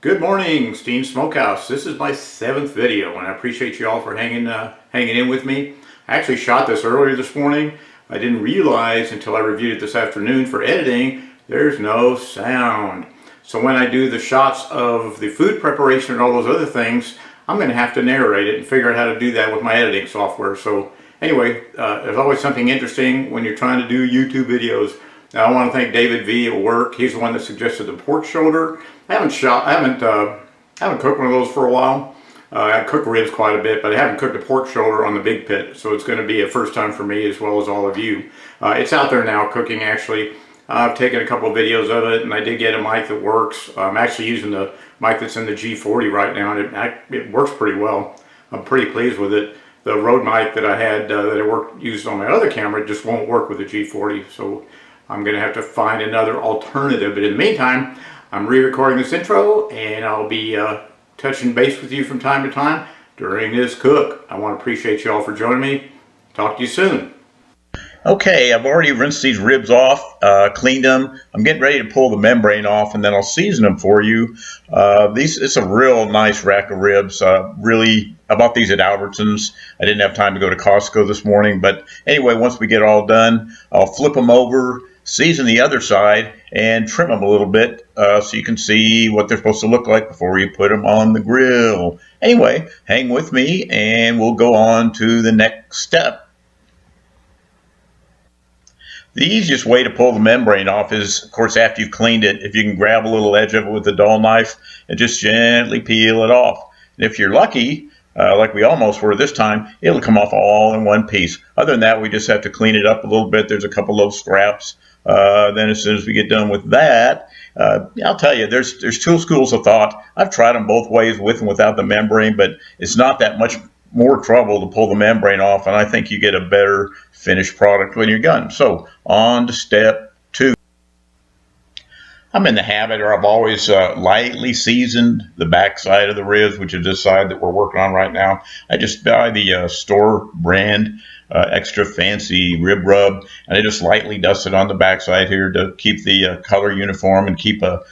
Good morning, SteenSmokeHouse. This is my 7th video, and I appreciate you all for hanging in with me. I actually shot this earlier this morning. I didn't realize until I reviewed it this afternoon for editing, there's no sound. So when I do the shots of the food preparation and all those other things, I'm going to have to narrate it and figure out how to do that with my editing software. So anyway, there's always something interesting when you're trying to do YouTube videos. Now, I want to thank David V at work. He's the one that suggested the pork shoulder. I haven't cooked one of those for a while. I cook ribs quite a bit, but I haven't cooked a pork shoulder on the big pit, so it's going to be a first time for me as well as all of you. It's out there now cooking, actually. I've taken a couple of videos of it, and I did get a mic that works. I'm actually using the mic that's in the G40 right now, and it works pretty well. I'm pretty pleased with it. The Rode mic that I had used on my other camera just won't work with the G40, so I'm going to have to find another alternative. But in the meantime, I'm re-recording this intro, and I'll be touching base with you from time to time during this cook. I want to appreciate you all for joining me. Talk to you soon. Okay, I've already rinsed these ribs off, cleaned them. I'm getting ready to pull the membrane off, and then I'll season them for you. It's a real nice rack of ribs. I bought these at Albertsons. I didn't have time to go to Costco this morning, but anyway, once we get all done, I'll flip them over, season the other side, and trim them a little bit so you can see what they're supposed to look like before you put them on the grill. Anyway, hang with me, and we'll go on to the next step. The easiest way to pull the membrane off is, of course, after you've cleaned it, if you can grab a little edge of it with a dull knife and just gently peel it off. And if you're lucky, like we almost were this time, it'll come off all in one piece. Other than that, we just have to clean it up a little bit. There's a couple little scraps. Then as soon as we get done with that, I'll tell you, there's two schools of thought. I've tried them both ways, with and without the membrane, but it's not that much more trouble to pull the membrane off, and I think you get a better finished product when you're done. So on to step 2. I'm in the habit, or I've always lightly seasoned the back side of the ribs, which is this side that we're working on right now. I just buy the store brand extra fancy rib rub, and I just lightly dust it on the back side here to keep the color uniform and keep a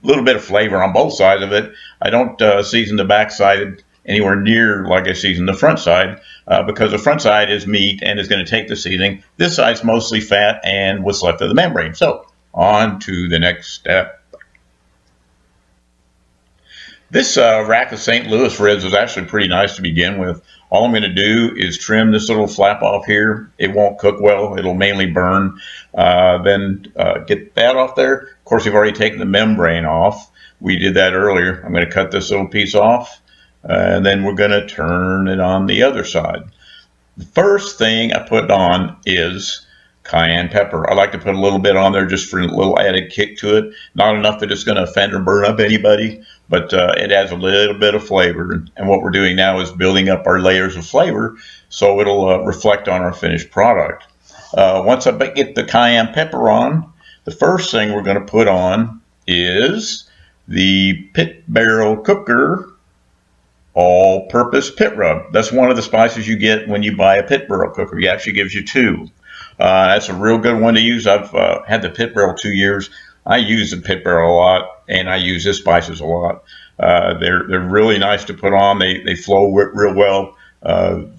little bit of flavor on both sides of it. I don't season the back side anywhere near like I season the front side because the front side is meat and is going to take the seasoning. This side's mostly fat and what's left of the membrane. So on to the next step. This rack of St. Louis ribs is actually pretty nice to begin with. All I'm going to do is trim this little flap off here. It won't cook well. It'll mainly burn. Then get that off there. Of course, we've already taken the membrane off. We did that earlier. I'm going to cut this little piece off. And then we're going to turn it on the other side. The first thing I put on is cayenne pepper. I like to put a little bit on there just for a little added kick to it. Not enough that it's going to offend or burn up anybody, but it adds a little bit of flavor. And what we're doing now is building up our layers of flavor so it'll reflect on our finished product. Once I get the cayenne pepper on, the first thing we're going to put on is the Pit Barrel Cooker all-purpose pit rub. That's one of the spices you get when you buy a Pit Barrel cooker. It actually gives you 2. That's a real good one to use. I've had the Pit Barrel 2 years. I use the Pit Barrel a lot, and I use his spices a lot. They're really nice to put on. They flow real well.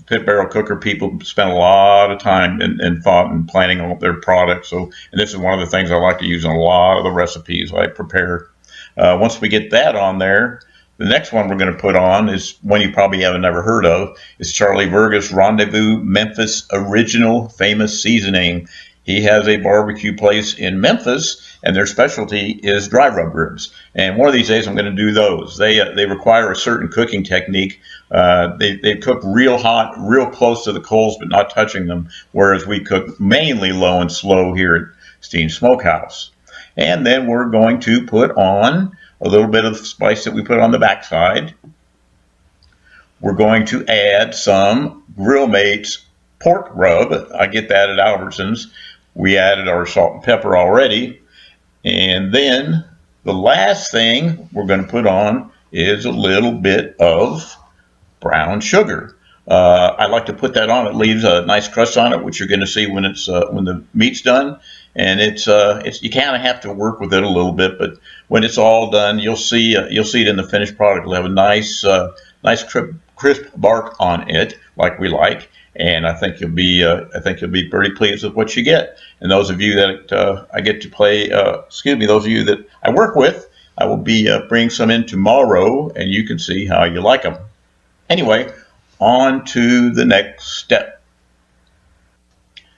Pit Barrel cooker people spend a lot of time and thought in planning on their products. And this is one of the things I like to use in a lot of the recipes I prepare. Once we get that on there, the next one we're going to put on is one you probably haven't never heard of. It's Charlie Vergas Rendezvous Memphis Original Famous Seasoning. He has a barbecue place in Memphis, and their specialty is dry rub ribs. And one of these days I'm going to do those. They require a certain cooking technique. They cook real hot, real close to the coals, but not touching them, whereas we cook mainly low and slow here at SteenSmokeHouse. And then we're going to put on a little bit of the spice that we put on the backside. We're going to add some Grill Mates pork rub. I get that at Albertsons. We added our salt and pepper already. And then the last thing we're going to put on is a little bit of brown sugar. I like to put that on. It leaves a nice crust on it, which you're going to see when the meat's done. and it's you kind of have to work with it a little bit, but when it's all done, you'll see it in the finished product. It'll have a nice crisp bark on it, like we like. And I think you'll be pretty pleased with what you get. And those of you that I get to play, those of you that I work with, I will be bringing some in tomorrow, and you can see how you like them. Anyway, on to the next step.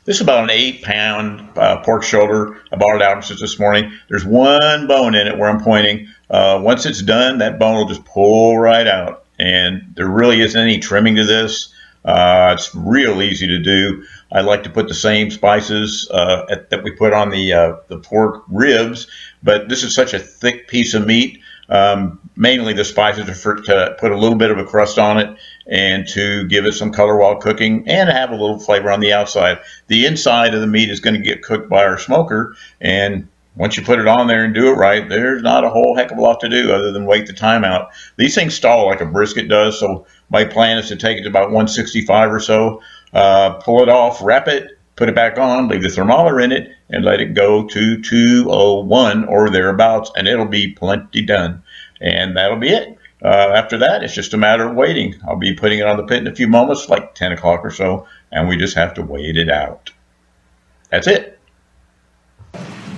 This is about an 8-pound pork shoulder. I bought it out this morning. There's one bone in it where I'm pointing. Once it's done, that bone will just pull right out, and there really isn't any trimming to this. It's real easy to do. I like to put the same spices that we put on the pork ribs, but this is such a thick piece of meat. Mainly the spices are to put a little bit of a crust on it and to give it some color while cooking and have a little flavor on the outside. The inside of the meat is going to get cooked by our smoker, and once you put it on there and do it right, there's not a whole heck of a lot to do other than wait the time out. These things stall like a brisket does, so my plan is to take it to about 165 or so, pull it off, wrap it, put it back on, leave the thermometer in it, and let it go to 201 or thereabouts, and it'll be plenty done. And that'll be it. After that, it's just a matter of waiting. I'll be putting it on the pit in a few moments, like 10 o'clock or so, and we just have to wait it out. That's it.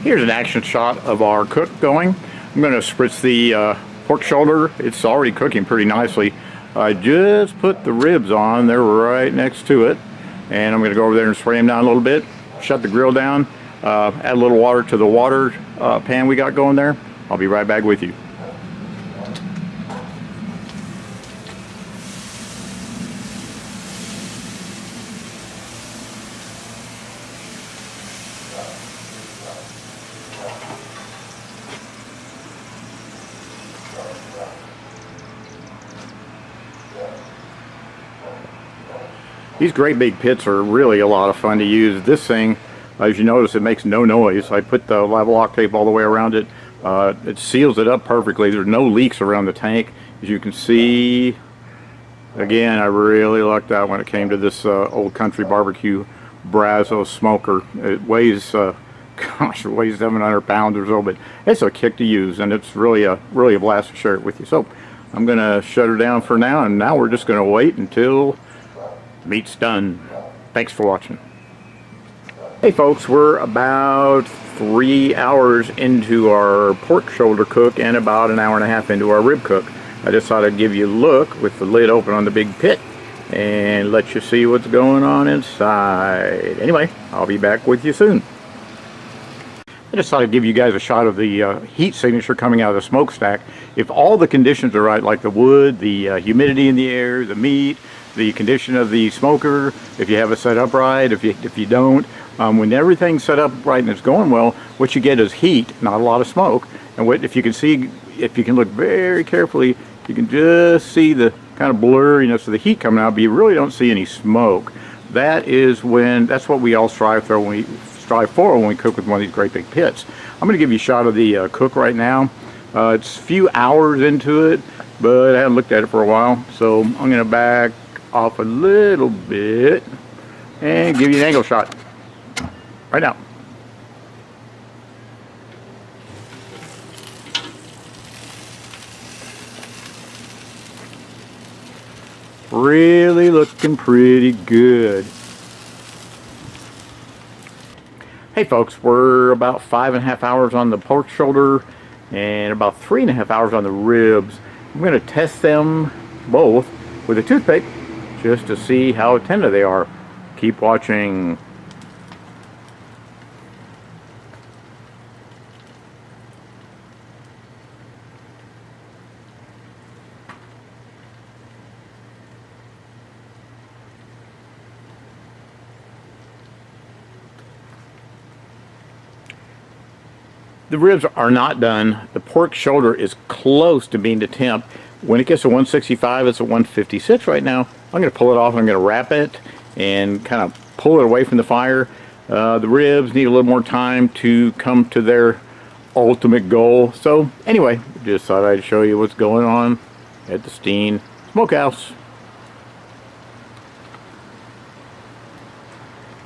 Here's an action shot of our cook going. I'm going to spritz the pork shoulder. It's already cooking pretty nicely. I just put the ribs on. They're right next to it. And I'm going to go over there and spray them down a little bit. Shut the grill down. Add a little water to the water pan we got going there. I'll be right back with you. These great big pits are really a lot of fun to use. This thing, as you notice, it makes no noise. I put the Lavalock tape all the way around it. It seals it up perfectly. There's no leaks around the tank. As you can see, again, I really lucked out when it came to this old country barbecue Brazos smoker. It weighs, gosh, it weighs 700 pounds or so, but it's a kick to use, and it's really a blast to share it with you. So I'm going to shut her down for now, and now we're just going to wait until meat's done. Thanks for watching. Hey folks, we're about 3 hours into our pork shoulder cook and about an hour and a half into our rib cook. I just thought I'd give you a look with the lid open on the big pit and let you see what's going on inside. Anyway, I'll be back with you soon. I just thought I'd give you guys a shot of the heat signature coming out of the smokestack. If all the conditions are right, like the wood, the humidity in the air, the meat, the condition of the smoker, if you have it set up right, if you don't, when everything's set up right and it's going well, what you get is heat, not a lot of smoke. And if you can look very carefully, you can just see the kind of blurriness of the heat coming out, but you really don't see any smoke. That's what we all strive for when we cook with one of these great big pits. I'm going to give you a shot of the cook right now. It's a few hours into it, but I haven't looked at it for a while, so I'm going to back off a little bit and give you an angle shot right now. Really looking pretty good. Hey folks, we're about 5.5 hours on the pork shoulder and about 3.5 hours on the ribs. I'm going to test them both with a toothpick just to see how tender they are. Keep watching. The ribs are not done. The pork shoulder is close to being to temp. When it gets to 165, it's at 156 right now. I'm going to pull it off. I'm going to wrap it and kind of pull it away from the fire. The ribs need a little more time to come to their ultimate goal. So anyway, just thought I'd show you what's going on at the SteenSmokeHouse.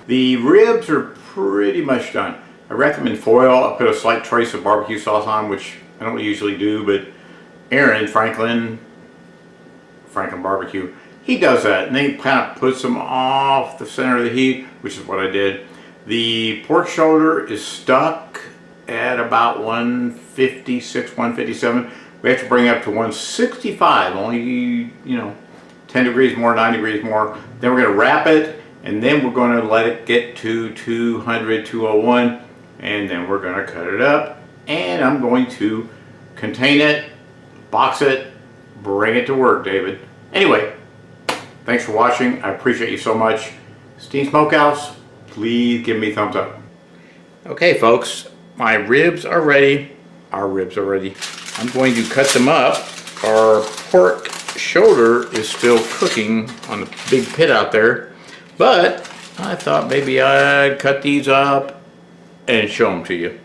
The ribs are pretty much done. I wrap them in foil. I put a slight trace of barbecue sauce on, which I don't usually do, but Aaron Franklin Barbecue, he does that, and then he kind of puts them off the center of the heat, which is what I did. The pork shoulder is stuck at about 156, 157. We have to bring it up to 165, only, 10 degrees more, 9 degrees more. Then we're going to wrap it, and then we're going to let it get to 200, 201, and then we're going to cut it up, and I'm going to contain it, box it, bring it to work, David. Anyway, thanks for watching. I appreciate you so much. SteenSmokeHouse, please give me a thumbs up. Okay, folks, my ribs are ready. Our ribs are ready. I'm going to cut them up. Our pork shoulder is still cooking on the big pit out there, but I thought maybe I'd cut these up and show them to you.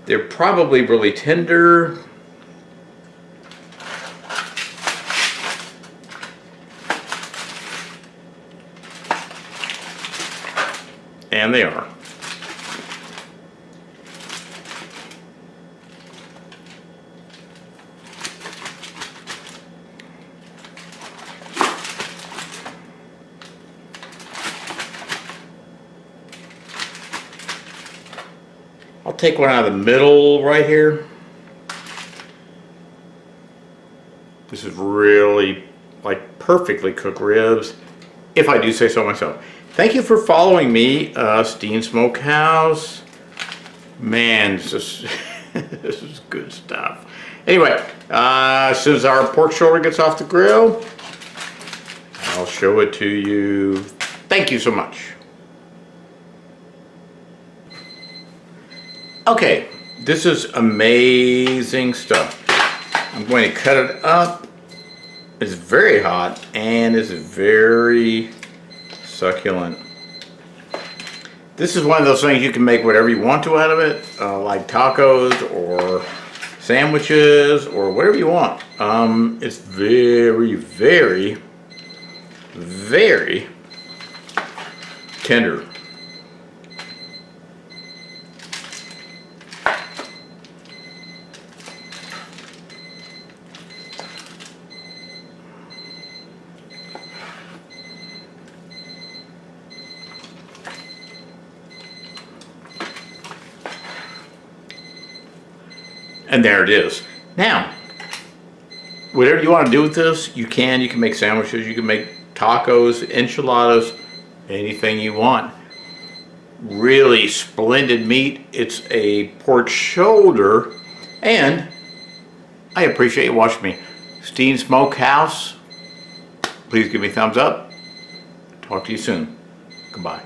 They're probably really tender. And they are. I'll take one out of the middle right here. This is really like perfectly cooked ribs, if I do say so myself. Thank you for following me, SteenSmokeHouse. Man, this is, this is good stuff. Anyway, as soon as our pork shoulder gets off the grill, I'll show it to you. Thank you so much. Okay, this is amazing stuff. I'm going to cut it up. It's very hot and it's very succulent. This is one of those things you can make whatever you want to out of it, like tacos or sandwiches or whatever you want. It's very, very, very tender. And there it is. Now, whatever you want to do with this, you can. You can make sandwiches, you can make tacos, enchiladas, anything you want. Really splendid meat. It's a pork shoulder, and I appreciate you watching me. SteenSmokeHouse, please give me a thumbs up. Talk to you soon. Goodbye.